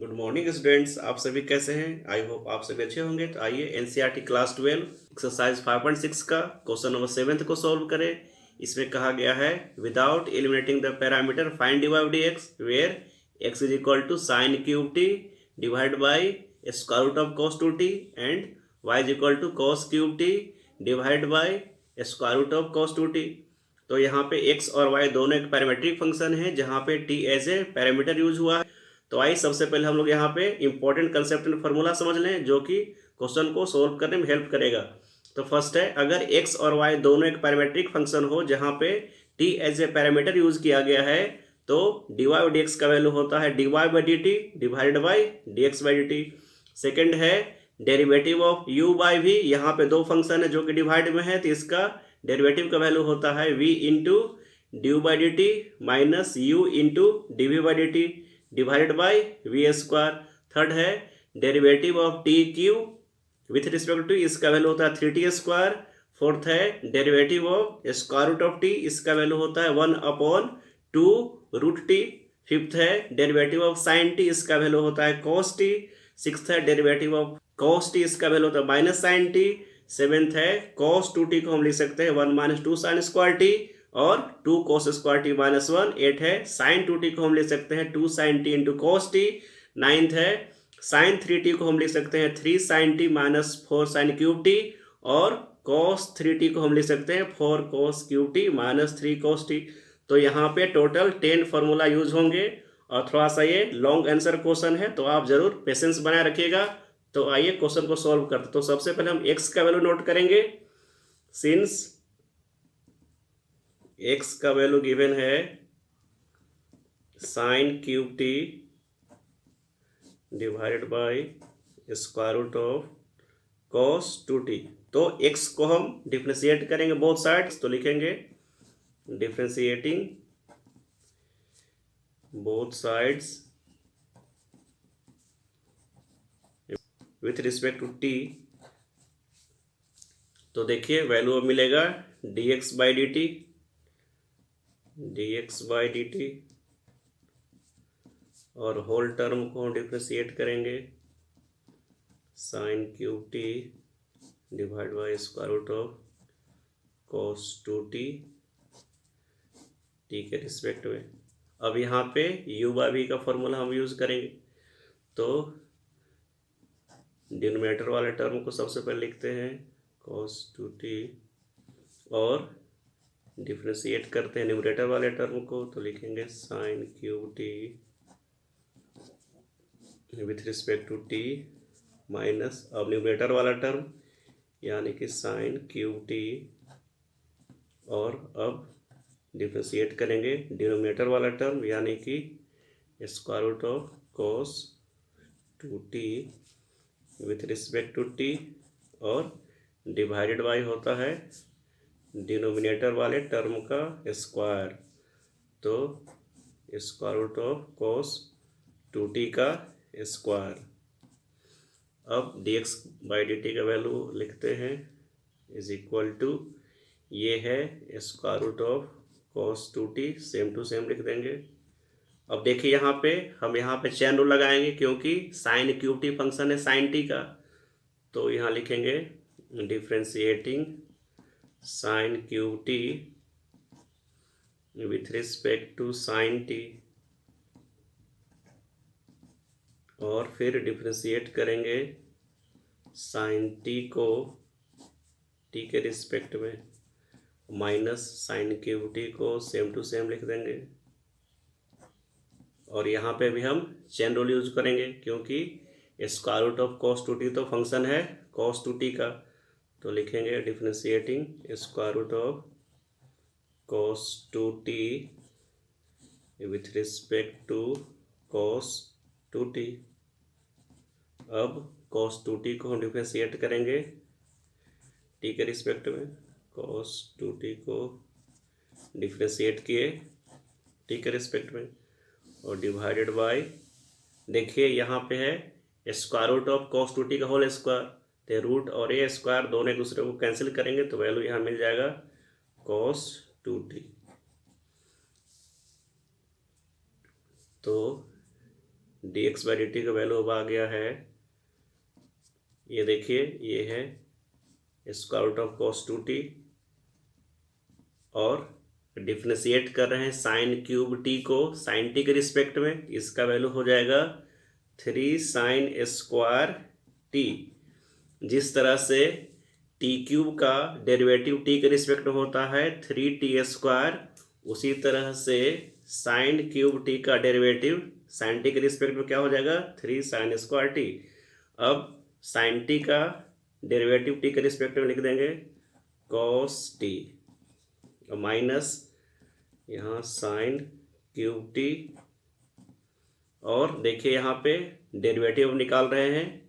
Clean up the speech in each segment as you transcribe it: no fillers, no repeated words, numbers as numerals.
Good morning students, आप सभी कैसे हैं। आई होप आप सभी अच्छे होंगे। तो आइए एनसीईआरटी क्लास 12 एक्सरसाइज 5.6 का क्वेश्चन नंबर 7 को सॉल्व करें। इसमें कहा गया है without eliminating the parameter find dy by dx where x is equal to sine cube t divide by square root of cos 2t and y is equal to cos cube t divide by square root of cos 2t। तो यहाँ पे x और y दोनों एक parametric function है जहाँ पे t as a parameter use हुआ है। तो आइए सबसे पहले हम लोग यहाँ पे इंपॉर्टेंट कंसेप्ट एंड फार्मूला समझ लें जो कि क्वेश्चन को सोल्व करने में हेल्प करेगा। तो फर्स्ट है, अगर x और y दोनों एक पैरामीट्रिक फंक्शन हो जहाँ पे t as a parameter use किया गया है तो dy बाई डी का वैल्यू होता है dy by d t divided by dx by d t. Second है derivative of u by v, यहाँ पे दो फंक्शन है जो कि डिवाइड में है तो इसका डेरिवेटिव का वैल्यू होता है v into du by d t minus u into d v by d t divided by v square. Third है derivative of t cube with respect to, इसका वैल्यू होता है 3t स्क्वायर। फोर्थ है derivative of square root of t, इसका value होता है 1/2 root t. Fifth है derivative of sine t, इसका वैल्यू होता है cos टी। सिक्स्थ है डेरिवेटिव ऑफ cos टी, इसका वैल्यू होता है माइनस साइन टी। सेवेंथ है cos 2t को हम लिख सकते हैं 1 माइनस 2 साइन स्क्वायर टी और 2 cos स्क्वायर टी माइनस 1। 8 है साइन 2t को हम लिख सकते हैं 2 sine t into cos t. 9th है साइन 3t को हम लिख सकते हैं 3 sine t minus 4 sine cube t और cos 3t को हम लिख सकते हैं 4 cos cube T minus 3 cos T. तो यहाँ पे टोटल 10 फार्मूला यूज होंगे और थोड़ा सा ये लॉन्ग आंसर क्वेश्चन है तो आप जरूर पेशेंस बनाए रखिएगा। तो आइए क्वेश्चन को सॉल्व करते। तो सबसे पहले हम x का वैल्यू नोट करेंगे। सिंस x का वैल्यू गिवन है sine cube t divided by square root of cos 2t। तो x को हम डिफ्रेंशिएट करेंगे बोथ साइड्स, तो लिखेंगे differentiating both sides with respect to t। तो देखिए वैल्यू अब मिलेगा dx by d t, dx by d t और होल टर्म को हम डिफ्रेंशिएट करेंगे sine cube t divide by square root of cos 2t t के रिस्पेक्ट में। अब यहाँ पे u बाई v का फॉर्मूला हम यूज़ करेंगे। तो डिनोमिनेटर वाले टर्म को सबसे पहले लिखते हैं cos 2t और डिफ्रेंशिएट करते हैं न्यूमरेटर वाले टर्म को, तो लिखेंगे sine cube t with respect to t minus अब न्यूमरेटर वाला टर्म यानी कि साइन क्यूब टी और अब डिफ्रेंशिएट करेंगे डिनोमिनेटर वाला टर्म यानी कि square root of cos 2t with respect to t और डिवाइडेड बाई होता है डिनोमिनेटर वाले टर्म का स्क्वायर, तो square root of cos 2t का स्क्वायर। अब dx बाई डी टी का वैल्यू लिखते हैं इज इक्वल टू, ये है square root of cos 2t, same to same लिख देंगे। अब देखिए यहाँ पे हम यहाँ पे चेन रूल लगाएंगे क्योंकि साइन क्यूब टी फंक्शन है साइन टी का, तो यहाँ लिखेंगे differentiating sine cube t with respect to sine t और फिर डिफ्रेंशिएट करेंगे साइन टी को टी के रिस्पेक्ट में माइनस साइन क्यूब टी को सेम टू सेम लिख देंगे। और यहाँ पे भी हम चेन रूल यूज करेंगे क्योंकि square root of cos 2t तो फंक्शन है cos 2t का, तो लिखेंगे differentiating square root of cos 2t with respect to cos 2t। अब cos 2t को हम डिफ्रेंशिएट करेंगे t के रिस्पेक्ट में, cos 2t को डिफ्रेंशिएट किए t के रिस्पेक्ट में और डिवाइडेड बाय, देखिए यहाँ पे है square root of cos 2t का होल स्क्वायर, तो रूट और ए स्क्वायर दोनों एक दूसरे को कैंसिल करेंगे तो वैल्यू यहाँ मिल जाएगा cos 2t। तो dx बाई dt का वैल्यू अब आ गया है, ये देखिए ये है square root of cos 2t, और डिफ्रेंशिएट कर रहे हैं साइन क्यूब टी को साइन टी के रिस्पेक्ट में, इसका वैल्यू हो जाएगा 3 साइन स्क्वायर टी। जिस तरह से टी क्यूब का डेरिवेटिव टी के रिस्पेक्ट में होता है 3t², उसी तरह से साइन क्यूब टी का डेरिवेटिव साइन टी के रिस्पेक्ट में क्या हो जाएगा 3 साइन स्क्वायर टी। अब साइन टी का डेरिवेटिव टी के रिस्पेक्ट में लिख देंगे cos टी, और माइनस यहाँ साइन क्यूब टी, और देखिए यहाँ पे डेरिवेटिव निकाल रहे हैं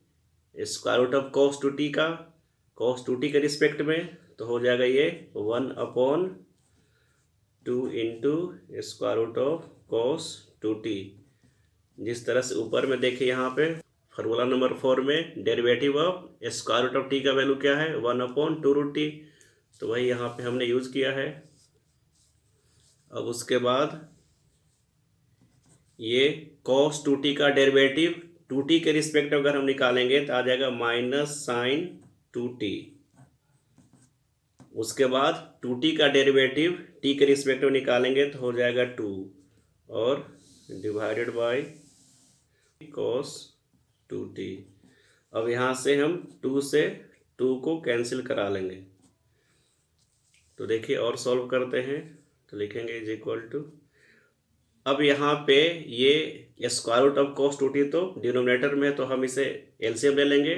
square root of cos 2t का cos 2t के रिस्पेक्ट में, तो हो जाएगा ये 1/2 into square root of cos 2t। जिस तरह से ऊपर में देखिए यहाँ पे फार्मूला नंबर 4 में derivative of square root of t का वैल्यू क्या है 1/2√t, तो वही यहाँ पे हमने यूज किया है। अब उसके बाद ये cos 2t का डेरिवेटिव 2t के रिस्पेक्ट अगर हम निकालेंगे तो आ जाएगा माइनस साइन 2t। उसके बाद 2t का डेरिवेटिव t के रिस्पेक्ट में निकालेंगे तो हो जाएगा 2, और डिवाइडेड बाय cos 2t। अब यहाँ से हम 2 से 2 को कैंसिल करा लेंगे, तो देखिए और सॉल्व करते हैं, तो लिखेंगे इज इक्वल टू, अब यहाँ पे ये square root of cos 2t तो डिनोमिनेटर में, तो हम इसे एलसीएम ले लेंगे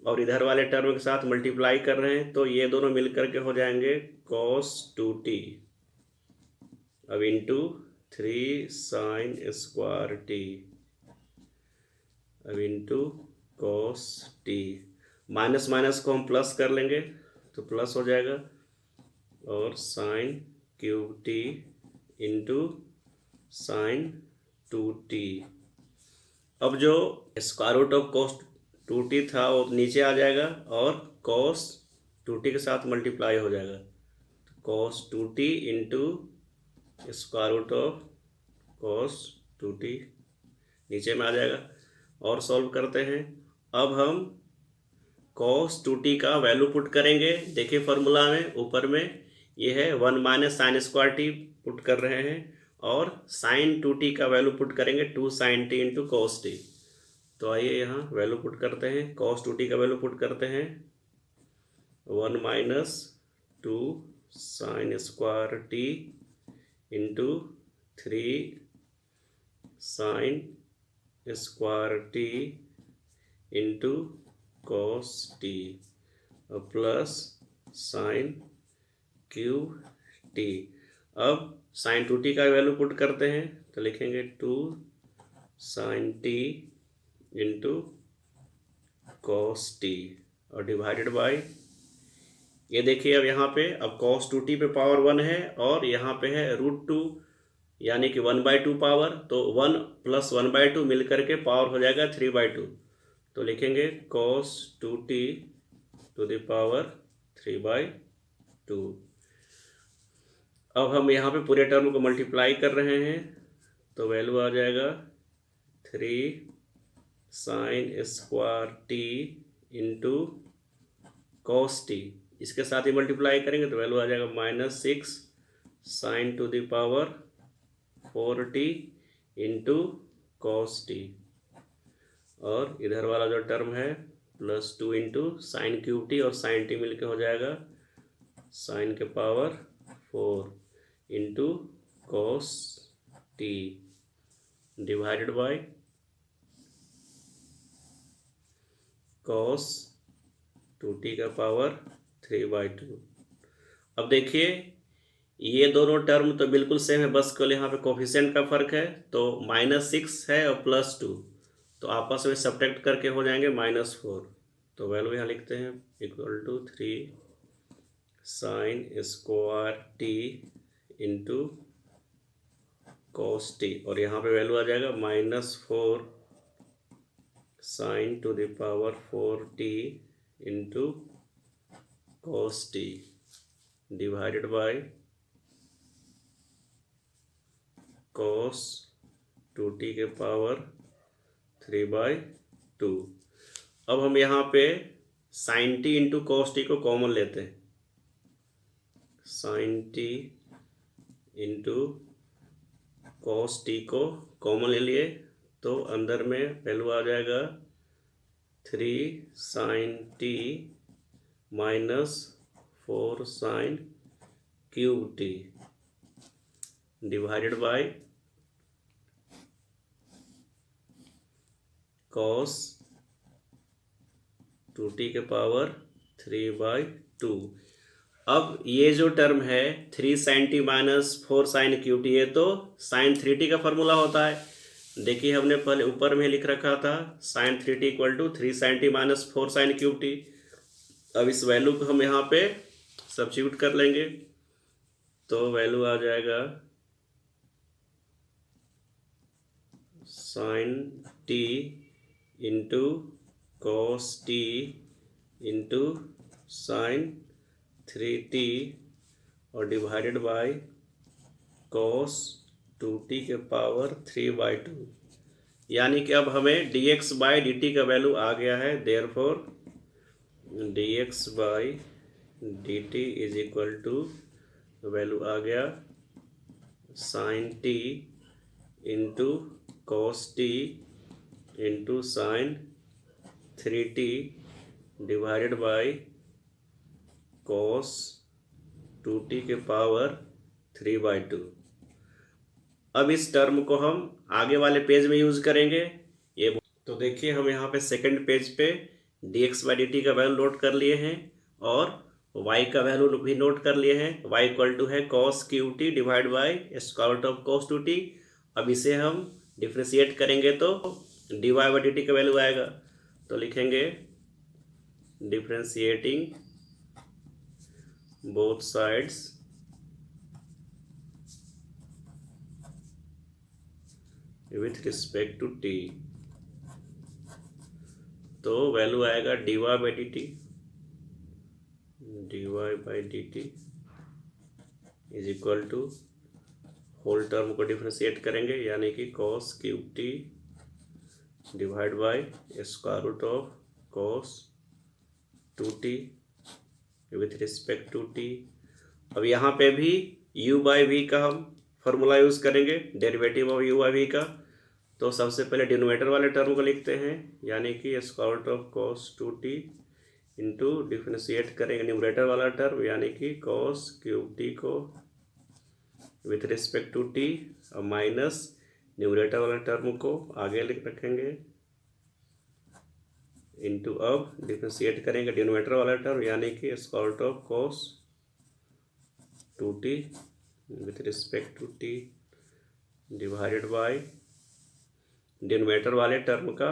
और इधर वाले टर्म के साथ मल्टीप्लाई कर रहे हैं, तो ये दोनों मिल करके हो जाएंगे cos 2t, अब इंटू 3 साइन स्क्वायर टी, अब into cos t, minus minus को हम प्लस कर लेंगे तो प्लस हो जाएगा, और sign cube T into sign 2t। अब जो square root of cos 2t था वो नीचे आ जाएगा और cos 2t के साथ मल्टीप्लाई हो जाएगा, तो cos 2t into square root of cos 2t नीचे में आ जाएगा। और सॉल्व करते हैं, अब हम cos 2t का वैल्यू पुट करेंगे, देखिए फार्मूला में ऊपर में ये है 1 minus sign square T put कर रहे हैं, और साइन 2t का वैल्यू पुट करेंगे 2 sine t into cos t। तो आइए यहाँ वैल्यू पुट करते हैं, cos 2t का वैल्यू पुट करते हैं 1 minus 2 sine square t into 3 sine square t into cos t plus sine cube t. अब साइन 2t का वैल्यू पुट करते हैं, तो लिखेंगे 2 sine t into cos t, और डिवाइडेड बाय, ये देखिए अब यहाँ पे अब cos 2t पे पावर 1 है और यहाँ पे है √2, यानी कि 1/2 पावर, तो 1 प्लस 1/2 मिल करके पावर हो जाएगा 3/2, तो लिखेंगे cos 2t to the power 3/2। अब हम यहाँ पे पूरे टर्म को मल्टीप्लाई कर रहे हैं, तो वैल्यू आ जाएगा 3 sine square t into cos t, इसके साथ ही मल्टीप्लाई करेंगे तो वैल्यू आ जाएगा -6 sign to the power 4t into cos t, और इधर वाला जो टर्म है +2 इंटू साइन क्यूब टी, और साइन टी मिलके हो जाएगा साइन के power 4 into cos t, divided by cos 2t का पावर 3/2। अब देखिए ये दोनों टर्म तो बिल्कुल सेम है, बस केवल यहाँ पे कोफिशिएंट का फर्क है, तो -6 है और +2, तो आपस में सब्ट्रैक्ट करके हो जाएंगे -4, तो वैल्यू यहाँ लिखते हैं equal to 3 sine square t into cos t, और यहाँ पे वैल्यू आ जाएगा -4 sine to the power 4t into cos t, divided by cos 2t के पावर 3/2। अब हम यहाँ पे sine t into cos t को कॉमन लेते हैं। Sine t into cos t को कॉमन ले लिए तो अंदर में वैल्यू आ जाएगा 3 sin t minus 4 sin cube t divided by cos 2t के पावर 3/2। अब ये जो टर्म है 3 sin t minus 4 sin Q T, ये तो sin 3t का फॉर्मूला होता है। देखिए हमने पहले ऊपर में लिख रखा था sin 3t equal to 3 sin t minus 4 sin cube t. अब इस वैल्यू को हम यहाँ पे सब्स्टिट्यूट कर लेंगे तो वैल्यू आ जाएगा sin t into cos t into sin 3t और डिवाइडेड बाय कॉस 2t के पावर 3/2। यानी कि अब हमें dx बाई dt का वैल्यू आ गया है। Therefore dx by dt is equal to value आ गया sin t into cos t into sin 3t divided by cos 2t के पावर 3/2। अब इस टर्म को हम आगे वाले पेज में यूज करेंगे। ये तो देखिए हम यहाँ पे सेकंड पेज पे dx बाई dt का वैल्यू नोट कर लिए हैं और y का वैल्यू भी नोट कर लिए हैं। y इक्वल टू है cos cube t divide by square root of cos 2t। अब इसे हम डिफ्रेंशिएट करेंगे तो dy बाई dt का वैल्यू आएगा। तो लिखेंगे differentiating both sides with respect to t, तो वैल्यू आएगा dy by dt is equal to whole term को डिफ्रेंशिएट करेंगे यानी कि cos cube t divide by square root of cos 2t with respect to t। अब यहाँ पे भी u बाई वी का हम फॉर्मूला यूज़ करेंगे, derivative of u by v का। तो सबसे पहले डिनोमिनेटर वाले टर्म को लिखते हैं यानी कि square root of cos 2t into differentiate करेंगे न्यूमरेटर वाला टर्म यानी कि cos क्यूब टी को विथ रिस्पेक्ट टू t और माइनस न्यूमरेटर वाला टर्म को आगे लिख रखेंगे इंटू अब डिफ्रेंशिएट करेंगे डिनोमिनेटर वाला टर्म यानी कि square root of cos 2t with respect to t divided by denominator वाले टर्म का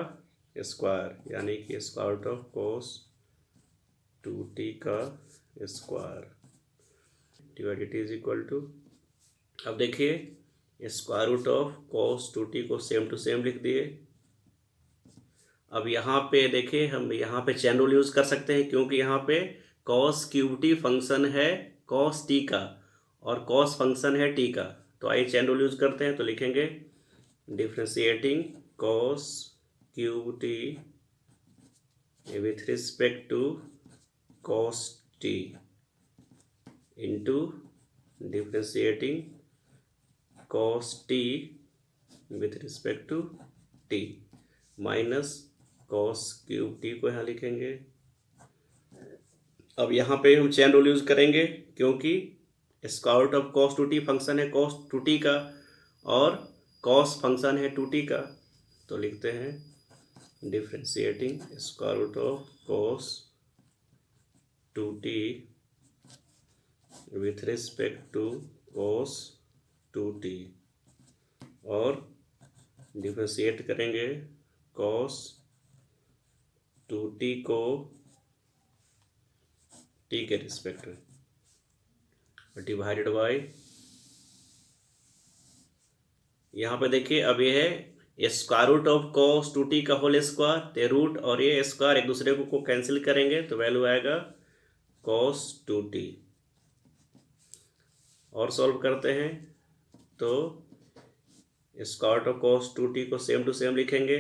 स्क्वायर यानी कि square root of cos 2t का square divided is equal to. अब देखिए square root of cos 2t को सेम टू सेम लिख दिए। अब यहाँ पे देखिए हम यहाँ पे चेन रूल यूज़ कर सकते हैं क्योंकि यहाँ पे cos क्यूब टी फंक्शन है cos t का और cos फंक्शन है t का। तो आइए चेन रूल यूज़ करते हैं। तो लिखेंगे differentiating cos cube t with respect to cos t into differentiating cos t with respect to t minus cos cube t को यहाँ लिखेंगे। अब यहाँ पे हम चेन रूल यूज़ करेंगे क्योंकि square root of cos 2t function है cos 2t का और cos फंक्शन है 2t का। तो लिखते हैं differentiating square root of cos 2t with respect to cos 2t और डिफ्रेंशिएट करेंगे cos 2t को t के रिस्पेक्ट में डिवाइडेड बाय यहाँ पे देखिए अब ये है square root of cos 2t का होल स्क्वायर। तो रूट और ये स्क्वायर एक दूसरे को कैंसिल करेंगे तो वैल्यू आएगा cos 2t। और सॉल्व करते हैं तो square root of cos 2t को सेम टू सेम लिखेंगे।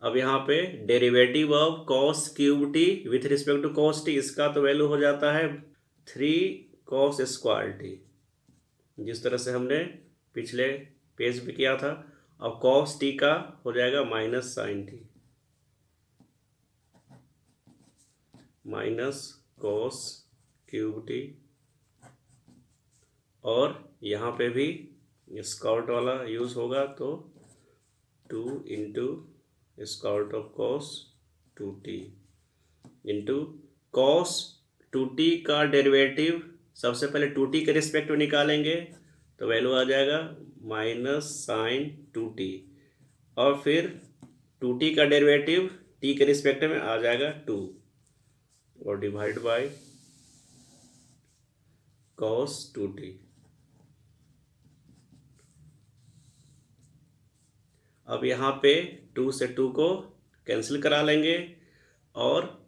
अब यहाँ पे derivative of cos cube t with respect to cos t, इसका तो वैल्यू हो जाता है 3 cos² टी, जिस तरह से हमने पिछले पेज पे किया था। अब कॉस टी का हो जाएगा -sin t, -cos³ टी, और यहाँ पे भी स्क्वायर वाला यूज होगा, तो 2 × square of cos2t into cos2t का डेरिवेटिव सबसे पहले 2t के रिस्पेक्ट में निकालेंगे तो वैल्यू आ जाएगा -sin2t, और फिर 2t का डेरिवेटिव t के रिस्पेक्ट में आ जाएगा 2, और डिवाइड बाय cos2t। अब यहाँ पे 2 से 2 को कैंसिल करा लेंगे, और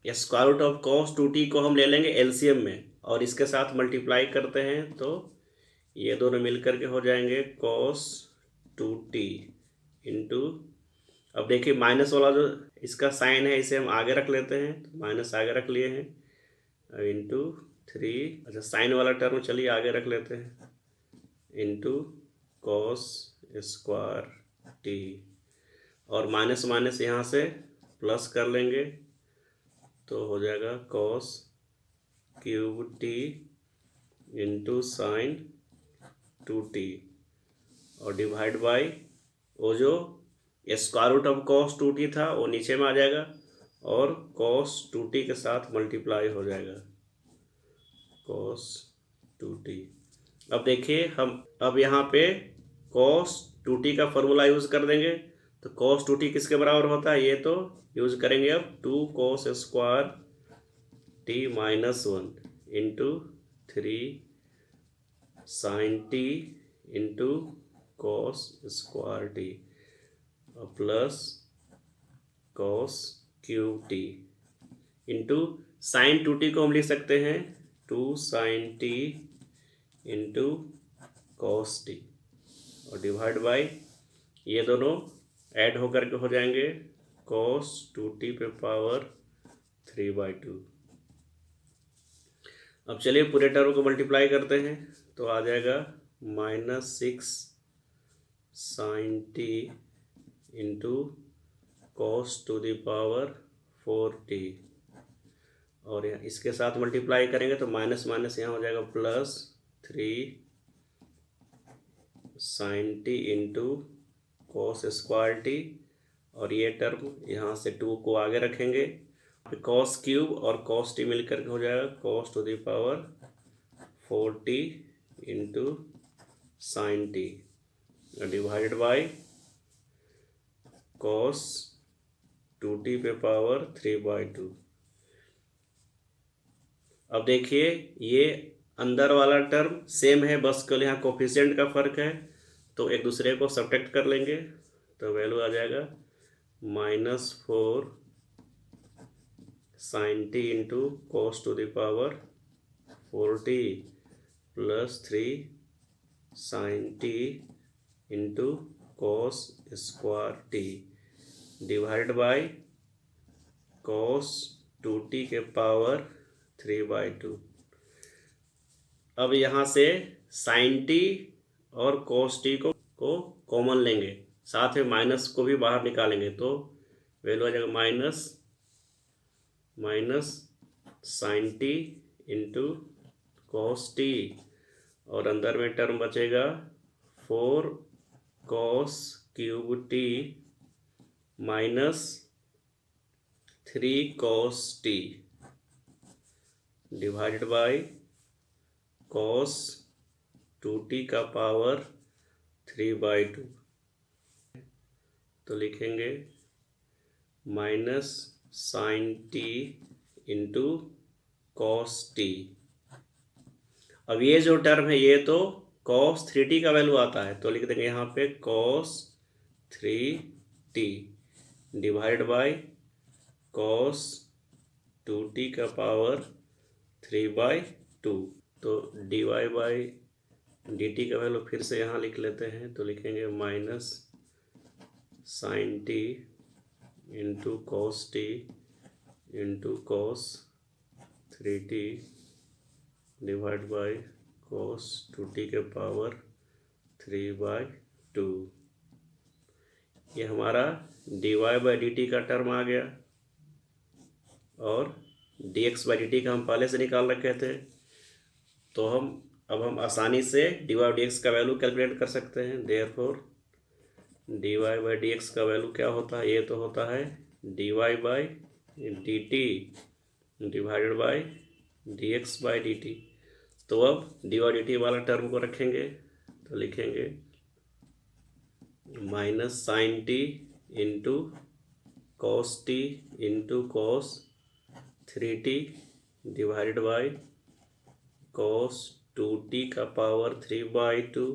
स्क्वायर रूट ऑफ cos2t को हम ले लेंगे एलसीएम में, और इसके साथ मल्टीप्लाई करते हैं तो ये दोनों मिलकर के हो जाएंगे cos2t इंटू, अब देखिए माइनस वाला जो इसका साइन है इसे हम आगे रख लेते हैं, तो माइनस आगे रख लिए हैं, इंटू 3, अच्छा साइन वाला टर्म चलिए आगे रख लेते हैं, इंटू cos²t, और माइनस माइनस यहाँ से प्लस कर लेंगे तो हो जाएगा cos³ t इंटू sin2t, और डिवाइड बाय वो जो स्क्वायर रूट ऑफ cos2t था वो नीचे में आ जाएगा, और cos2t के साथ मल्टीप्लाई हो जाएगा cos2t। अब देखिए हम अब यहाँ पे cos2t का फॉर्मूला यूज़ कर देंगे, तो cos2t किसके बराबर होता है, ये तो यूज़ करेंगे अब 2 cos² t -1 into 3 sin t into cos² t plus cos³ t into sin2t को हम लिख सकते हैं 2 sin t into cos t, और डिवाइड बाय ये दोनों ऐड होकर के हो जाएंगे cos2t पे पावर 3/2। अब चलिए पूरे टर्म को मल्टीप्लाई करते हैं तो आ जाएगा -6 sin t इंटू cos⁴t, और यहाँ इसके साथ मल्टीप्लाई करेंगे तो माइनस माइनस यहाँ हो जाएगा +3 sin t इंटू cos²t, और ये टर्म यहाँ से 2 को आगे रखेंगे, cos³ और cos t मिलकर के हो जाएगा cos⁴t into sin t, divide by cos2t पे पावर 3/2। अब देखिए ये अंदर वाला टर्म सेम है, बस केवल यहाँ कोफिशिएंट का फर्क है, तो एक दूसरे को सब्ट्रैक्ट कर लेंगे तो वैल्यू आ जाएगा -4 sin t into cos⁴t +3 sin t into cos² divide by cos2t के पावर 3/2। अब यहाँ से sin t और cos t को कॉमन लेंगे, साथ में माइनस को भी बाहर निकालेंगे तो वैल्यू आ जाएगा minus sin t into cos t, और अंदर में टर्म बचेगा 4 cos³ t -3 cos t divided bye cos2t का पावर 3/2, तो लिखेंगे -sin t into cos t। अब ये जो टर्म है ये तो cos3t का वैल्यू आता है, तो लिख देंगे यहाँ पे cos3t डिवाइड बाय cos2t का पावर 3/2, तो dy बाय dt का वैल्यू फिर से यहाँ लिख लेते हैं, तो लिखेंगे -sin t into cos t into cos 3t divide by cos 2t के पावर 3/2। ये हमारा dy बाई dt का टर्म आ गया और dx बाई dt का हम पहले से निकाल रखे थे, तो अब हम आसानी से dy बाई dx का वैल्यू कैलकुलेट कर सकते हैं। देयरफॉर dy बाई dx का वैल्यू क्या होता है, ये तो होता है dy by dt divided by dx by dt। तो अब dy बाई dt वाला टर्म को रखेंगे तो लिखेंगे minus sine t into cos t into cos 3t divided by cos 2t का पावर 3/2।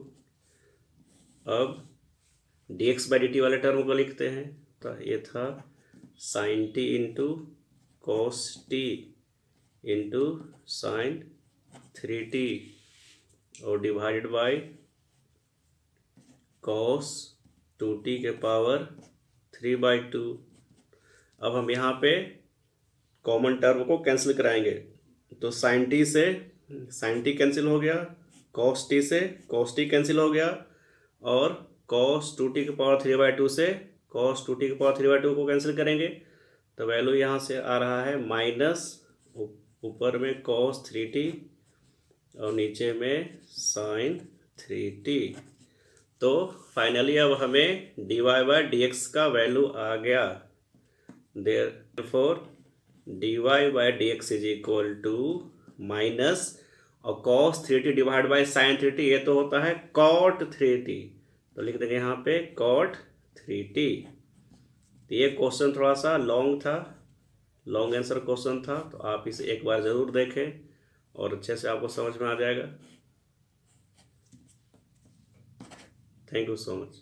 अब dx बाई dt वाले टर्म को लिखते हैं, तो ये था sine t into cos t into sine 3t और डिवाइडेड बाई कॉस 2t के पावर 3/2। अब हम यहाँ पे कॉमन टर्म को कैंसिल कराएंगे, तो साइन टी से साइन टी कैंसिल हो गया, कॉस टी से कॉस टी कैंसिल हो गया और कॉस 2t के पावर 3/2 से कॉस 2t के पावर 3/2 को कैंसिल करेंगे, तो वैल्यू यहाँ से आ रहा है माइनस ऊपर में कॉस 3t और नीचे में साइन 3t। तो फाइनली अब हमें dy बाई dx का वैल्यू आ गया। Therefore dy by dx is equal to minus और cos 3t divide by sine 3t, ये तो होता है cot 3t, तो लिख देंगे यहाँ पे cot 3t। तो ये क्वेश्चन थोड़ा सा लॉन्ग था, लॉन्ग आंसर क्वेश्चन था, तो आप इसे एक बार ज़रूर देखें और अच्छे से आपको समझ में आ जाएगा। Thank you so much.